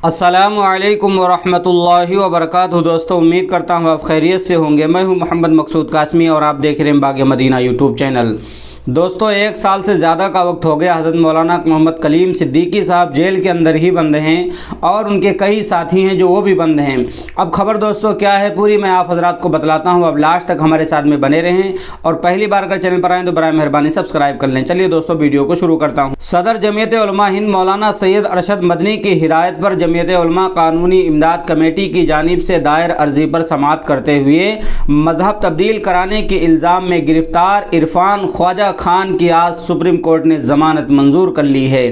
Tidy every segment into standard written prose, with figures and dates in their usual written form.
अस्सलामुअलैकुम वरहमतुल्लाहि वबरकातुहू। दोस्तों, उम्मीद करता हूँ आप खैरियत से होंगे। मैं हूँ मोहम्मद मकसूद कासमी और आप देख रहे हैं बाग़ मदीना यूट्यूब चैनल। दोस्तों, एक साल से ज़्यादा का वक्त हो गया हज़रत मौलाना मोहम्मद कलीम सिद्दीकी साहब जेल के अंदर ही बंद हैं और उनके कई साथी हैं जो वो भी बंद हैं। अब खबर दोस्तों क्या है पूरी मैं आप हज़रात को बतलाता हूँ। अब लास्ट तक हमारे साथ में बने रहें और पहली बार अगर चैनल पर आएँ तो बराए मेहरबानी सब्सक्राइब कर लें। चलिए दोस्तों, वीडियो को शुरू करता हूँ। सदर जमीयत उलमा हिंद मौलाना सैयद अरशद मदनी की हिदायत पर जमीयत उलमा कानूनी इमदाद कमेटी की जानिब से दायर अर्जी पर समाअत करते हुए मजहब तब्दील कराने के इल्ज़ाम में गिरफ्तार इरफान ख्वाजा खान की आज सुप्रीम कोर्ट ने जमानत मंजूर कर ली है।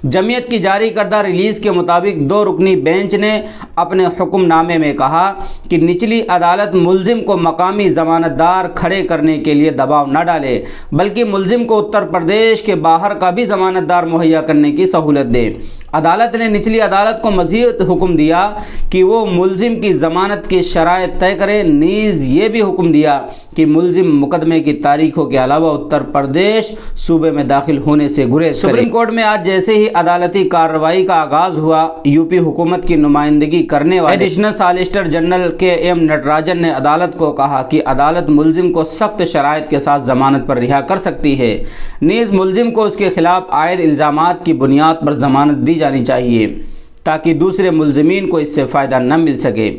जमीयत की जारी करदा रिलीज़ के मुताबिक 2 रुकनी बेंच ने अपने हुक्मनामे में कहा कि निचली अदालत मुल्जिम को मकामी जमानतदार खड़े करने के लिए दबाव न डाले, बल्कि मुल्जिम को उत्तर प्रदेश के बाहर का भी जमानतदार मुहैया करने की सहूलत दे। अदालत ने निचली अदालत को मज़ीद हुक्म दिया कि वो मुल्जिम की ज़मानत की शराइत तय करे। नीज़ ये भी हुक्म दिया कि मुल्जिम मुकदमे की तारीखों के अलावा उत्तर प्रदेश सूबे में दाखिल होने से गुरेज करे। सुप्रीम कोर्ट में आज जैसे ही अदालती कार्रवाई का आगाज़ हुआ, यूपी हुकूमत की नुमाइंदगी करने वाले additional solicitor general KM. Natarajan ने अदालत को कहा कि अदालत मुल्जिम को सख्त शराइत के साथ ज़मानत पर रिहा कर सकती है। नीज़ मुल्जिम को उसके खिलाफ आयद इल्ज़ामात की बुनियाद पर ज़मानत दी जानी चाहिए ताकि दूसरे मुल्जिमीन को इससे फ़ायदा न मिल सके।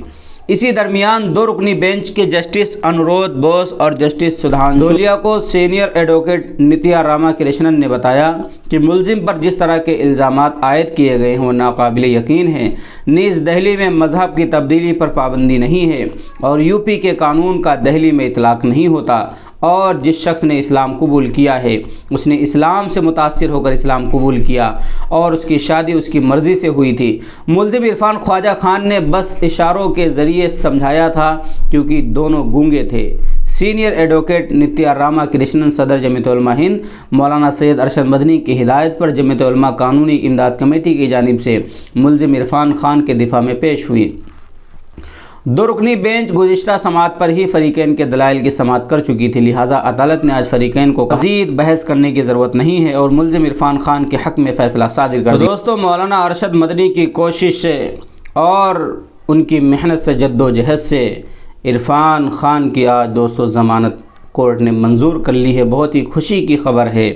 इसी दरमियान 2 रुकनी बेंच के जस्टिस अनुरोध बोस और जस्टिस सुधांशु धोलिया को सीनियर एडवोकेट नित्या रामा कृष्णन ने बताया कि मुल्जिम पर जिस तरह के इल्ज़ामात आयद किए गए हैं वो नाकाबिल यकीन हैं। नीज़ दहली में मजहब की तब्दीली पर पाबंदी नहीं है और यूपी के कानून का दहली में इतलाक़ नहीं होता और जिस शख्स ने इस्लाम कबूल किया है उसने इस्लाम से मुतासिर होकर इस्लाम कबूल किया और उसकी शादी उसकी मर्ज़ी से हुई थी। मुल्जिम इरफान ख्वाजा खान ने बस इशारों के ज़रिए समझाया था क्योंकि दोनों गूंगे थे। सीनियर एडवोकेट नित्या रामा कृष्णन सदर जमीयत उलमा हिंद मौलाना सैयद अरशद मदनी की हिदायत पर जमीयत उलमा कानूनी इमदाद कमेटी की जानिब से मुल्जिम इरफान खान के दिफा में पेश हुई। 2 रुकनी बेंच गुज़िश्ता समाअत पर ही फ़रीक़ैन के दलाइल की समाअत कर चुकी थी, लिहाजा अदालत ने आज फ़रीक़ैन को मज़ीद बहस करने की ज़रूरत नहीं है और मुल्जिम इरफान खान के हक़ में फ़ैसला सादिर कर दिया। दोस्तों, मौलाना अरशद मदनी की कोशिश से और उनकी मेहनत से जद्दोजहद से इरफान खान की आज दोस्तों ज़मानत कोर्ट ने मंजूर कर ली है। बहुत ही खुशी की ख़बर है।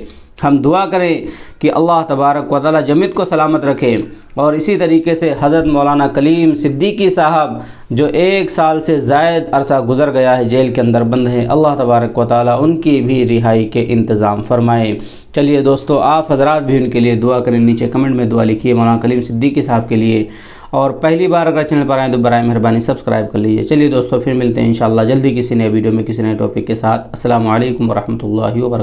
हम दुआ करें कि अल्लाह तबारक व तआला जमीयत को सलामत रखे और इसी तरीके से हज़रत मौलाना कलीम सिद्दीकी साहब जो 1 साल से ज़ायद अरसा गुज़र गया है जेल के अंदर बंद हैं, अल्लाह तबारक व तआला उनकी भी रिहाई के इंतज़ाम फरमाए। चलिए दोस्तों, आप हज़रात भी उनके लिए दुआ करें। नीचे कमेंट में दुआ लिखिए मौलाना कलीम सिद्दीकी साहब के लिए और पहली बार अगर चैनल पर आएँ तो बराए मेहरबानी सब्सक्राइब कर लीजिए। चलिए दोस्तों, फिर मिलते हैं इंशाअल्लाह जल्दी किसी नए वीडियो में किसी नए टॉपिक के साथ। अस्सलामु अलैकुम वरहमतुल्लाहि वबरकातुहू।